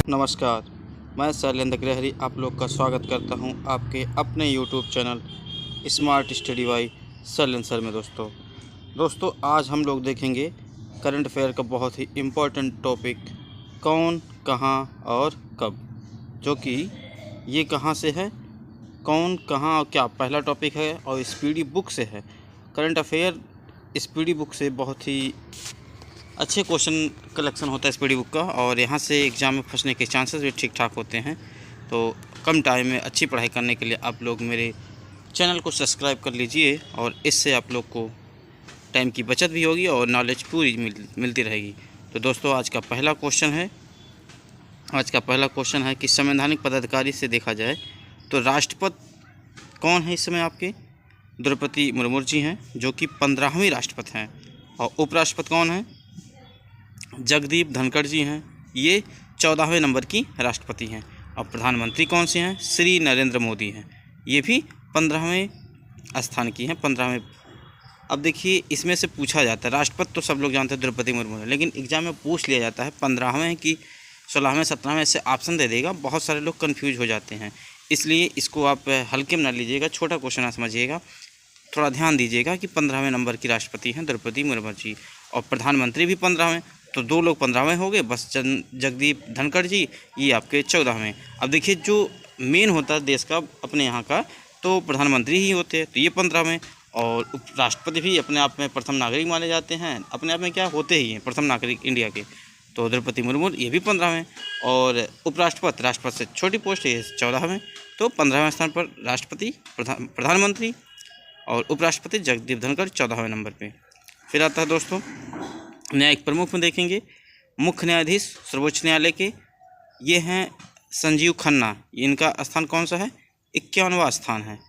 नमस्कार, मैं शैलेंद्र ग्रहरी आप लोग का स्वागत करता हूं आपके अपने YouTube channel smart study bye Shailendra sir में। दोस्तों आज हम लोग देखेंगे करंट अफेयर का बहुत ही इम्पोर्टेंट टॉपिक कौन, कहां और कब, जो कि ये कहां से है, कौन, कहां और क्या पहला टॉपिक है और स्पीडी बुक से है। करंट अफेयर स्पीडी बुक से बहुत ही अच्छे क्वेश्चन कलेक्शन होता है स्पीडी बुक का, और यहाँ से एग्ज़ाम में फंसने के चांसेस भी ठीक ठाक होते हैं। तो कम टाइम में अच्छी पढ़ाई करने के लिए आप लोग मेरे चैनल को सब्सक्राइब कर लीजिए, और इससे आप लोग को टाइम की बचत भी होगी और नॉलेज पूरी मिलती रहेगी। तो दोस्तों आज का पहला क्वेश्चन है कि संवैधानिक पदाधिकारी से देखा जाए तो राष्ट्रपति कौन है इस समय आपके? द्रौपदी मुर्मू जी हैं, जो कि 15वीं राष्ट्रपति हैं। और उपराष्ट्रपति कौन है? जगदीप धनखड़ जी हैं, ये 14वें नंबर की राष्ट्रपति हैं। और प्रधानमंत्री कौन से हैं? श्री नरेंद्र मोदी हैं, ये भी 15वें स्थान की हैं, 15वें। अब देखिए इसमें से पूछा जाता है, राष्ट्रपति तो सब लोग जानते हैं द्रौपदी मुर्मू है, लेकिन एग्जाम में पूछ लिया जाता है 15वें की 16वें 17वें, ऐसे ऑप्शन दे देगा। बहुत सारे लोग कन्फ्यूज हो जाते हैं, इसलिए इसको आप हल्के में ना लीजिएगा, छोटा क्वेश्चन ना समझिएगा, थोड़ा ध्यान दीजिएगा कि 15वें नंबर की राष्ट्रपति हैं द्रौपदी मुर्मू जी, और प्रधानमंत्री भी 15वें। तो दो लोग 15वें हो गए, बस जगदीप धनखड़ जी ये आपके 14वें। अब देखिए जो मेन होता है देश का अपने यहाँ का, तो प्रधानमंत्री ही होते हैं, तो ये 15वें। और उपराष्ट्रपति भी अपने आप में प्रथम नागरिक माने जाते हैं, अपने आप में क्या होते ही हैं प्रथम नागरिक इंडिया के। तो द्रौपदी मुर्मू ये भी 15वें, और उपराष्ट्रपति राष्ट्रपति से छोटी पोस्ट है 14वें। तो 15वें स्थान पर राष्ट्रपति, प्रधानमंत्री और उपराष्ट्रपति जगदीप धनखड़ 14वें नंबर पे। फिर आता है दोस्तों न्यायिक प्रमुख में देखेंगे, मुख्य न्यायाधीश सर्वोच्च न्यायालय के ये हैं संजीव खन्ना, इनका स्थान कौन सा है? 51वां स्थान है।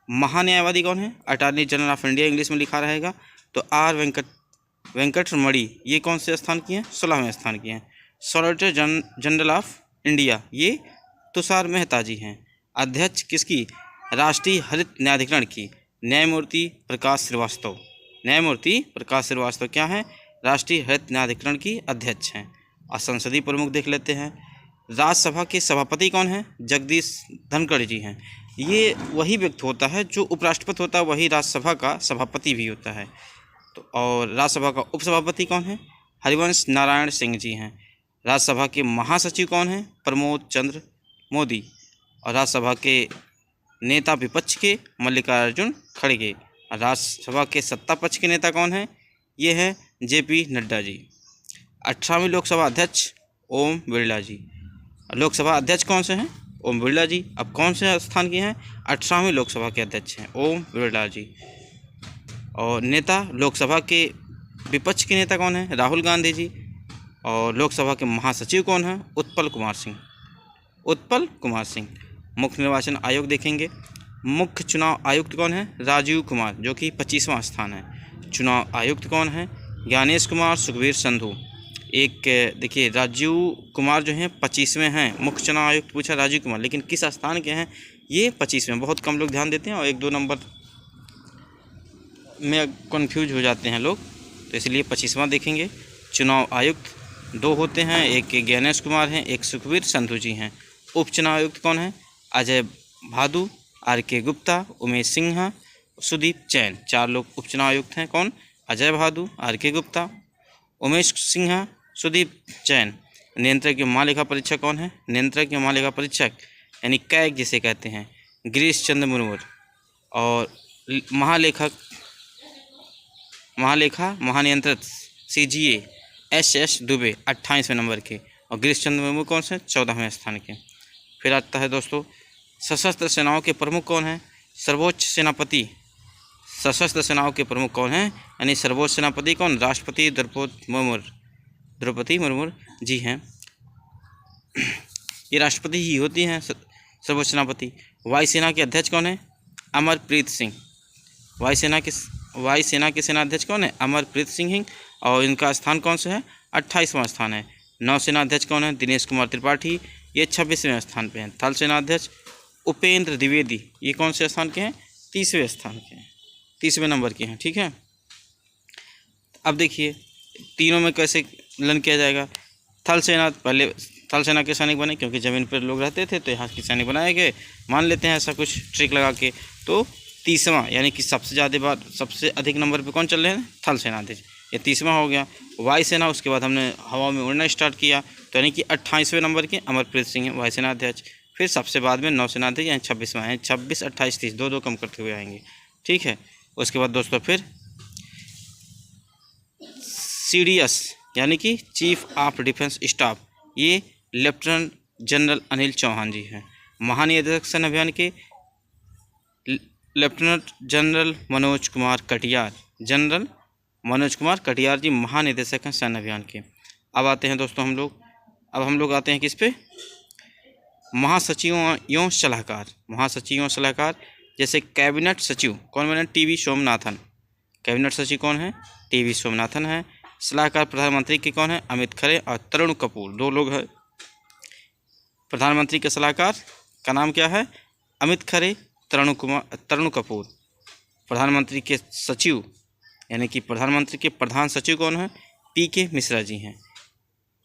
महान्यायवादी कौन है? Attorney general of India, English में लिखा रहेगा। तो आर वेंकटरमणि ये कौन से स्थान की हैं? 16वें स्थान की हैं। सॉलिसिटर जनरल ऑफ इंडिया ये तुषार मेहता जी हैं। अध्यक्ष किसकी? राष्ट्रीय हरित न्यायाधिकरण की न्यायमूर्ति प्रकाश श्रीवास्तव। न्यायमूर्ति प्रकाश श्रीवास्तव क्या है? राष्ट्रीय हरित न्यायाधिकरण की अध्यक्ष हैं। और संसदीय प्रमुख देख लेते हैं, राज्यसभा के सभापति कौन हैं? जगदीश धनखड़ जी हैं। ये वही व्यक्ति होता है जो उपराष्ट्रपति होता है, वही राज्यसभा का सभापति भी होता है। तो और राज्यसभा का उपसभापति कौन है? हरिवंश नारायण सिंह जी हैं। राज्यसभा के महासचिव कौन हैं? प्रमोद चंद्र मोदी। और राज्यसभा के नेता विपक्ष के मल्लिकार्जुन खड़गे। राज्यसभा के सत्ता पक्ष के नेता कौन हैं? ये हैं जेपी नड्डा जी। 18वीं लोकसभा अध्यक्ष ओम बिरला जी। लोकसभा अध्यक्ष कौन से हैं? ओम बिरला जी। अब कौन से स्थान के हैं? 18वीं लोकसभा के अध्यक्ष हैं ओम बिरला जी। और नेता लोकसभा के विपक्ष के नेता कौन है? राहुल गांधी जी। और लोकसभा के महासचिव कौन है? उत्पल कुमार सिंह। मुख्य निर्वाचन आयोग देखेंगे, मुख्य चुनाव आयुक्त कौन है? राजीव कुमार, जो कि 25वां स्थान है। चुनाव आयुक्त कौन है? ज्ञानेश कुमार सुखबीर संधू। एक देखिए राजीव कुमार जो हैं 25वें हैं, मुख्य चुनाव आयुक्त पूछा राजीव कुमार, लेकिन किस स्थान के हैं? ये 25वें। बहुत कम लोग ध्यान देते हैं और 1-2 नंबर में कंफ्यूज हो जाते हैं लोग, तो इसलिए 25वां देखेंगे। चुनाव आयुक्त 2 होते हैं, एक ज्ञानेश कुमार हैं, एक सुखबीर संधू जी हैं। उपचुनाव आयुक्त कौन है? अजय भादु, RK गुप्ता, उमेश सिन्हा, सुदीप जैन। 4 लोग उपचुनाव आयुक्त हैं। कौन? अजय भादु, RK गुप्ता, उमेश सिन्हा, सुदीप जैन। नियंत्रक एवं महालेखा परीक्षक कौन है? नियंत्रक एवं महालेखा परीक्षक यानी कैग जिसे कहते हैं, गिरीश चंद्र मुर्मू। और महानियंत्रक CGA SS दुबे 28वें नंबर के। और गिरीश चंद्र मुर्मू कौन से? 14वें स्थान के। फिर आता है दोस्तों सशस्त्र सेनाओं के प्रमुख कौन हैं? सर्वोच्च सेनापति। सशस्त्र सेनाओं के प्रमुख कौन हैं? यानी सर्वोच्च सेनापति कौन? राष्ट्रपति द्रौपदी मुर्मू जी हैं। ये राष्ट्रपति ही होती हैं सर्वोच्च सेनापति। वायुसेना के अध्यक्ष कौन है? अमरप्रीत सिंह। वायुसेना के सेनाध्यक्ष कौन है? अमरप्रीत सिंह। और इनका स्थान कौन सा है? 28वां स्थान है। नौसेना अध्यक्ष कौन है? दिनेश कुमार त्रिपाठी, ये 26वें स्थान पे हैं। थल सेना अध्यक्ष उपेंद्र द्विवेदी, ये कौन से स्थान के हैं? 30वें स्थान के हैं, 30वें नंबर के हैं। ठीक है, अब देखिए तीनों में कैसे मिलन किया जाएगा। थल सेना पहले थल सेना के सैनिक बने, क्योंकि ज़मीन पर लोग रहते थे तो यहाँ के सैनिक बनाए गए, मान लेते हैं ऐसा कुछ ट्रिक लगा के। तो तीसवां यानी कि सबसे ज़्यादा बार सबसे अधिक नंबर पे कौन चल रहे हैं, थल सेनाध्यक्ष, ये तीसवां हो गया। वायुसेना, उसके बाद हमने हवा में उड़ना स्टार्ट किया, तो यानी कि 28वें नंबर के अमरप्रीत सिंह वायुसेनाध्यक्ष। फिर सबसे बाद में नौसेनाध्यक्ष यानी 26वां है, 26, 28, 30 दो कम करते हुए आएंगे, ठीक है। उसके बाद दोस्तों फिर CDS यानी कि चीफ ऑफ डिफेंस स्टाफ, ये लेफ्टिनेंट जनरल अनिल चौहान जी हैं। महानिदेशक सैन्य अभियान के lieutenant general Manoj Kumar Katiyar, general Manoj Kumar Katiyar ji महानिदेशक हैं सैन्य अभियान के। अब आते हैं दोस्तों हम लोग आते हैं किस पे, महासचिवों एवं सलाहकार। महासचिव एवं सलाहकार जैसे कैबिनेट सचिव कौन बने, TB सोमनाथन। कैबिनेट सचिव कौन है, TB सोमनाथन है। सलाहकार प्रधानमंत्री के कौन है, अमित खरे और तरुण कपूर, दो लोग हैं। प्रधानमंत्री के सलाहकार का नाम क्या है, अमित खरे, तरुण कपूर। प्रधानमंत्री के सचिव यानी कि प्रधानमंत्री के प्रधान सचिव कौन है, PK मिश्रा जी हैं।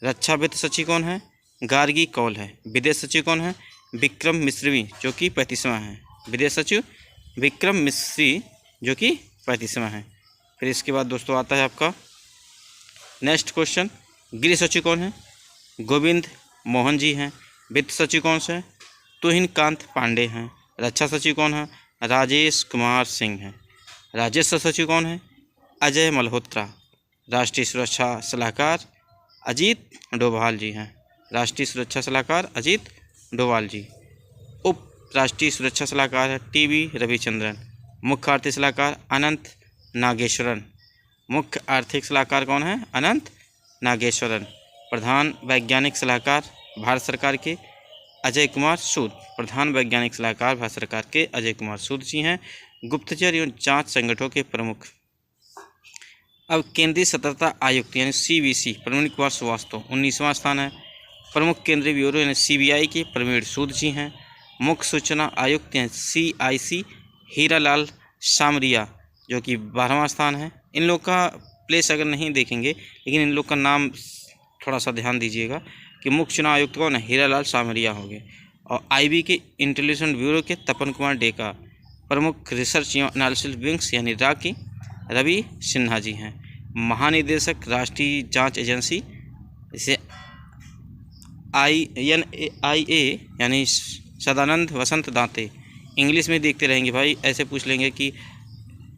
रक्षा वित्त सचिव कौन है, गार्गी कौल है। विदेश सचिव कौन है, विक्रम मिश्री जो कि 35वां है। विदेश सचिव विक्रम मिश्री जो कि 35वां है। फिर इसके बाद दोस्तों आता है आपका नेक्स्ट क्वेश्चन, गृह सचिव कौन है, गोविंद मोहन जी हैं। वित्त सचिव कौन से, तुहिन कांत पांडे हैं। रक्षा सचिव कौन है, राजेश कुमार सिंह हैं। राजस्व सचिव कौन है, अजय मल्होत्रा। राष्ट्रीय सुरक्षा सलाहकार अजीत डोभाल जी हैं। राष्ट्रीय सुरक्षा सलाहकार अजीत डोभाल जी। उप राष्ट्रीय सुरक्षा सलाहकार है TB रविचंद्रन। मुख्य आर्थिक सलाहकार अनंत नागेश्वरन। मुख्य आर्थिक सलाहकार कौन है, अनंत नागेश्वरन। प्रधान वैज्ञानिक सलाहकार भारत सरकार के अजय कुमार सूद। प्रधान वैज्ञानिक सलाहकार भारत सरकार के अजय कुमार सूद जी हैं। गुप्तचर एवं जांच संगठनों के प्रमुख। अब केंद्रीय सतर्कता आयुक्त यानी CBC प्रवीण कुमार श्रीवास्तव 19वां स्थान है। प्रमुख केंद्रीय ब्यूरो यानी CBI के प्रवीण सूद जी हैं। मुख्य सूचना आयुक्त हैं CIC हीरालाल सामरिया जो कि 12वां स्थान है। इन लोग का प्लेस अगर नहीं देखेंगे, लेकिन इन लोग का नाम थोड़ा सा ध्यान दीजिएगा कि मुख्य चुनाव आयुक्त कौन है, हीरालाल सामरिया हो गए। और IB के इंटेलिजेंस ब्यूरो के तपन कुमार डेका। प्रमुख रिसर्च एवं एनालिसिस विंग्स यानी RA की रवि सिन्हा जी हैं। महानिदेशक राष्ट्रीय जांच एजेंसी इसे INIA यानी सदानंद वसंत दांते। इंग्लिश में देखते रहेंगे भाई, ऐसे पूछ लेंगे कि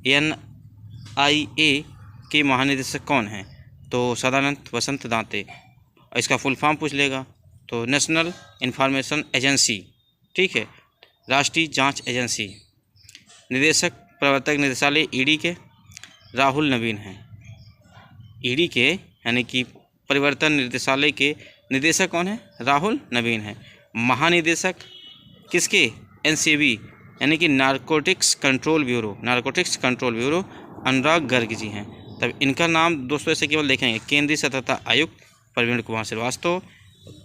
NIA के महानिदेशक कौन हैं, तो सदानंद वसंत दांते। इसका फुल फॉर्म पूछ लेगा तो नेशनल इंफॉर्मेशन एजेंसी, ठीक है, राष्ट्रीय जांच एजेंसी। निदेशक प्रवर्तक निदेशालय ED के राहुल नवीन हैं। ED के यानी कि परिवर्तन निदेशालय के निदेशक कौन है, राहुल नवीन हैं। महानिदेशक किसके, NCB यानी कि नारकोटिक्स कंट्रोल ब्यूरो अनुराग गर्ग जी हैं। तब इनका नाम दोस्तों ऐसे केवल देखेंगे, केंद्रीय सतर्कता आयुक्त प्रवीण कुमार श्रीवास्तव।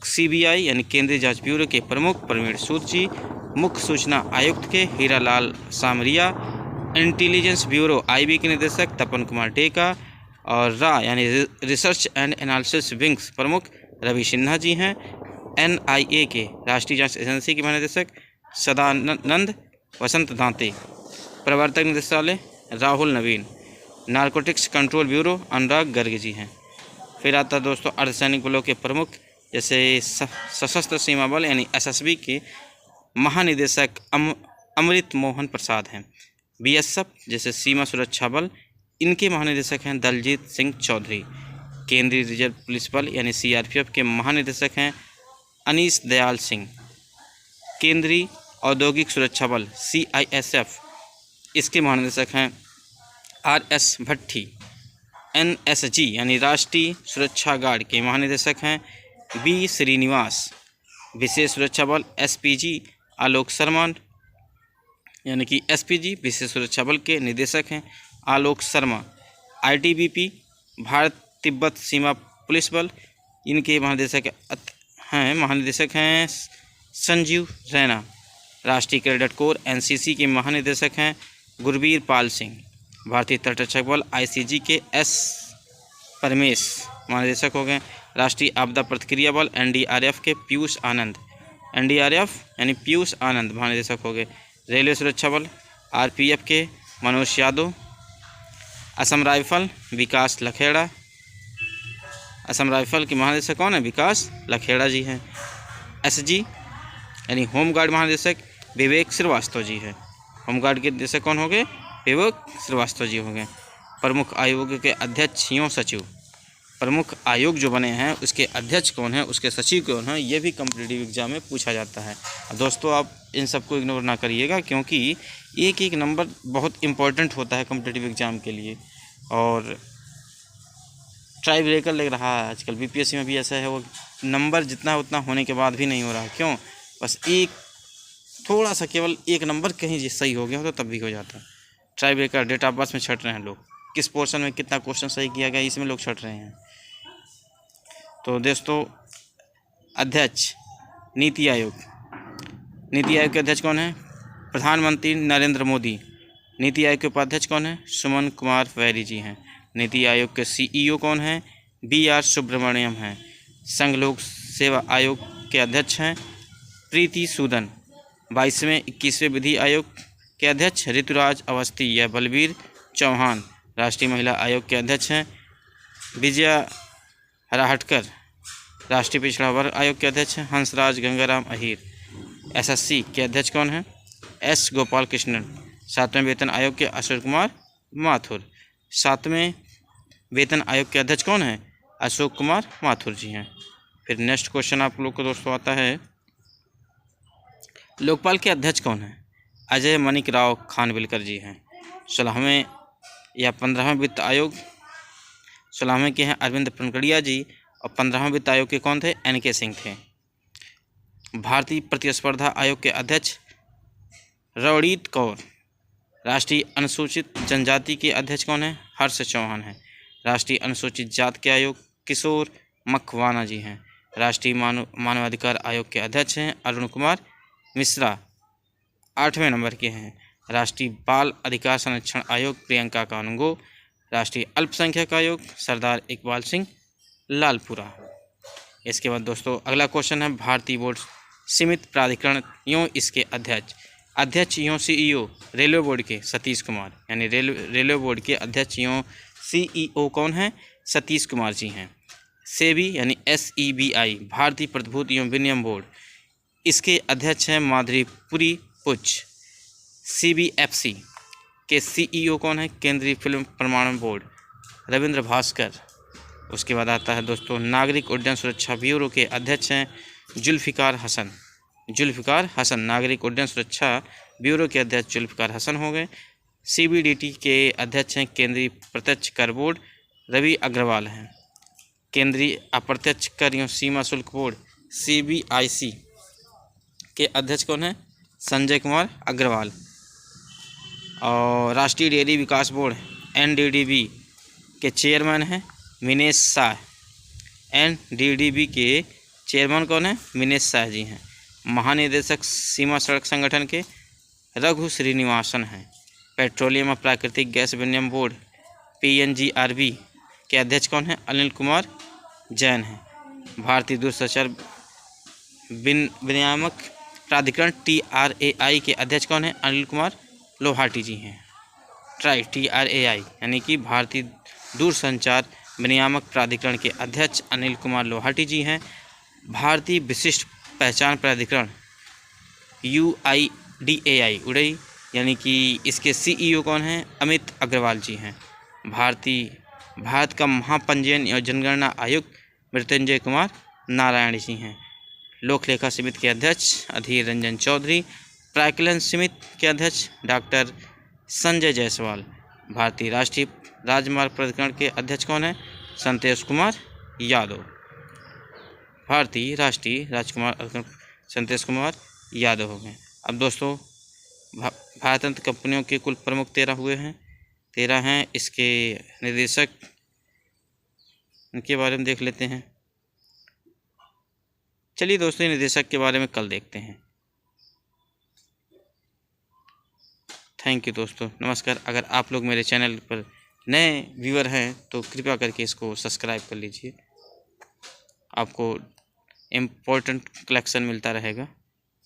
CBI यानी केंद्रीय जांच ब्यूरो के प्रमुख प्रवीण सूद जी। मुख्य सूचना आयुक्त के Hiralal Samariya. Intelligence bureau IB के निदेशक तपन कुमार डेका। और RA यानी रिसर्च एंड एनालिसिस विंग्स प्रमुख रवि सिन्हा जी हैं। NIA के राष्ट्रीय जांच एजेंसी के महानिदेशक सदानंद वसंत दांते। प्रवर्तक निदेशालय राहुल नवीन। नारकोटिक्स कंट्रोल ब्यूरो अनुराग गर्ग जी हैं। फिर आता है दोस्तों अर्धसैनिक बलों के प्रमुख, जैसे सशस्त्र सीमा बल यानी SSB के महानिदेशक अमृत मोहन प्रसाद हैं। BSF जैसे सीमा सुरक्षा बल, इनके महानिदेशक हैं दलजीत सिंह चौधरी। केंद्रीय रिजर्व पुलिस बल यानी CRPF के महानिदेशक हैं अनीस दयाल सिंह। केंद्रीय औद्योगिक सुरक्षा बल CISF, इसके महानिदेशक हैं RS भट्टी। NSG यानी राष्ट्रीय सुरक्षा गार्ड के महानिदेशक हैं B श्रीनिवास। विशेष सुरक्षा बल SPG आलोक शर्मा यानी कि SPG विशेष सुरक्षा बल के निदेशक हैं आलोक शर्मा। ITBP भारत तिब्बत सीमा पुलिस बल, इनके महानिदेशक हैं संजीव रैना। राष्ट्रीय कैडेट कोर NCC के महानिदेशक हैं गुरबीर पाल सिंह। भारतीय तटरक्षक बल ICG के S परमेश महानिदेशक हो गए। राष्ट्रीय आपदा प्रतिक्रिया बल NDRF के पीयूष आनंद, NDRF यानी पीयूष आनंद महानिदेशक हो गए। रेलवे सुरक्षा बल RPF के मनोज यादव। असम राइफल विकास लखेड़ा, असम राइफल के महानिदेशक कौन है? विकास लखेड़ा जी हैं। SG यानी होमगार्ड महानिदेशक विवेक श्रीवास्तव जी है। होमगार्ड के निदेशक कौन हो गए? विवेक श्रीवास्तव जी हो गए। प्रमुख आयोग के अध्यक्ष एवं सचिव, प्रमुख आयोग जो बने हैं उसके अध्यक्ष कौन है, उसके सचिव कौन है, ये भी कॉम्पिटिटिव एग्जाम में पूछा जाता है। दोस्तों आप इन सबको इग्नोर ना करिएगा, क्योंकि एक एक नंबर बहुत इम्पोर्टेंट होता है कॉम्पिटिटिव एग्जाम के लिए। और ट्राई ब्रेकर लग रहा है आजकल BPSC में भी ऐसा है, वो नंबर जितना उतना होने के बाद भी नहीं हो रहा। क्यों? बस एक थोड़ा सा केवल एक नंबर कहीं सही हो गया हो तो तब भी हो जाता है। Tie breaker date of birth में छट रहे हैं लोग, किस पोर्शन में कितना क्वेश्चन सही किया गया इसमें लोग छट रहे हैं। तो दोस्तों अध्यक्ष नीति आयोग, नीति आयोग के अध्यक्ष कौन है? प्रधानमंत्री नरेंद्र मोदी। नीति आयोग के उपाध्यक्ष कौन है? सुमन कुमार वैरी जी हैं। नीति आयोग के CEO कौन है? BR सुब्रमण्यम हैं। संघ लोक सेवा आयोग के अध्यक्ष हैं प्रीति सूदन। 22वें 21वें विधि आयोग के अध्यक्ष ऋतुराज अवस्थी या बलबीर चौहान। राष्ट्रीय महिला आयोग के अध्यक्ष हैं विजया राहटकर। राष्ट्रीय पिछड़ा वर्ग आयोग के अध्यक्ष हैं हंसराज गंगाराम अहीर। SSC के अध्यक्ष कौन हैं? S गोपाल कृष्णन। 7वें वेतन आयोग के अशोक कुमार माथुर। 7वें वेतन आयोग के अध्यक्ष कौन है? अशोक कुमार माथुर जी हैं। फिर नेक्स्ट क्वेश्चन आप लोग को दोस्तों आता है, लोकपाल के अध्यक्ष कौन है? अजय मणिक राव खानविलकर जी हैं। 16वें या 15वें वित्त आयोग, 16वें के हैं अरविंद पनकड़िया जी और 15वें वित्त आयोग के कौन थे? NK सिंह थे। भारतीय प्रतिस्पर्धा आयोग के अध्यक्ष रवनीत कौर। राष्ट्रीय अनुसूचित जनजाति के अध्यक्ष कौन है? हर्ष चौहान हैं। राष्ट्रीय अनुसूचित जाति के आयोग किशोर मखवाना जी हैं। राष्ट्रीय मानवाधिकार आयोग के अध्यक्ष हैं अरुण कुमार मिश्रा, 8वें नंबर के हैं। राष्ट्रीय बाल अधिकार संरक्षण आयोग प्रियंका कानूंगो। राष्ट्रीय अल्पसंख्यक आयोग सरदार इकबाल सिंह लालपुरा। इसके बाद दोस्तों अगला क्वेश्चन है, भारतीय बोर्ड सीमित प्राधिकरण एवं इसके अध्यक्ष एवं CEO रेलवे बोर्ड के सतीश कुमार, यानी रेलवे बोर्ड के अध्यक्ष एवं CEO कौन है? सतीश कुमार जी हैं। सेबी यानी SEBI भारतीय प्रतिभूति एवं विनिमय बोर्ड, इसके अध्यक्ष हैं माधुरीपुरी पुच। CBFC के CEO कौन है? केंद्रीय फिल्म प्रमाणन बोर्ड रविंद्र भास्कर। उसके बाद आता है दोस्तों नागरिक उड्डयन सुरक्षा ब्यूरो के अध्यक्ष हैं जुल्फ़िकार हसन। जुल्फ़िकार हसन नागरिक उड्डयन सुरक्षा ब्यूरो के अध्यक्ष जुल्फ़िकार हसन हो गए। CBDT के अध्यक्ष हैं केंद्रीय प्रत्यक्ष कर बोर्ड रवि अग्रवाल हैं। केंद्रीय अप्रत्यक्ष कर एवं सीमा शुल्क बोर्ड CBIC के अध्यक्ष कौन है? संजय कुमार अग्रवाल। और राष्ट्रीय डेयरी विकास बोर्ड NDDB के चेयरमैन हैं मिनेश शाह। NDDB के चेयरमैन कौन है? मिनेश शाह जी हैं। महानिदेशक सीमा सड़क संगठन के रघु श्रीनिवासन हैं। पेट्रोलियम और प्राकृतिक गैस विनिमय बोर्ड PNGRB के अध्यक्ष कौन है? अनिल कुमार जैन हैं। भारतीय दूरसंचार विनियामक प्राधिकरण TRAI के अध्यक्ष कौन है? अनिल कुमार लोहाटी जी हैं। TRAI यानी कि भारतीय दूरसंचार विनियामक प्राधिकरण के अध्यक्ष अनिल कुमार लोहाटी जी हैं। भारतीय विशिष्ट पहचान प्राधिकरण UIDAI उड़ई यानी कि इसके CEO कौन हैं? अमित अग्रवाल जी हैं। भारत का महापंजीयन एवं जनगणना आयुक्त मृत्युंजय कुमार नारायण जी हैं। लोक लेखा समिति के अध्यक्ष अधीर रंजन चौधरी। प्राक्कलन समिति के अध्यक्ष डॉक्टर संजय जायसवाल। भारतीय राष्ट्रीय राजमार्ग प्राधिकरण के अध्यक्ष कौन है? संतोष कुमार यादव। भारतीय राष्ट्रीय राजकुमार संतोष कुमार यादव हो गए। अब दोस्तों भारतंत्र कंपनियों के कुल प्रमुख 13 हुए हैं, 13 हैं। इसके निदेशक इनके बारे में देख लेते हैं। चलिए दोस्तों निदेशक के बारे में कल देखते हैं। थैंक यू दोस्तों, नमस्कार। अगर आप लोग मेरे चैनल पर नए व्यूअर हैं तो कृपया करके इसको सब्सक्राइब कर लीजिए, आपको इम्पोर्टेंट कलेक्शन मिलता रहेगा।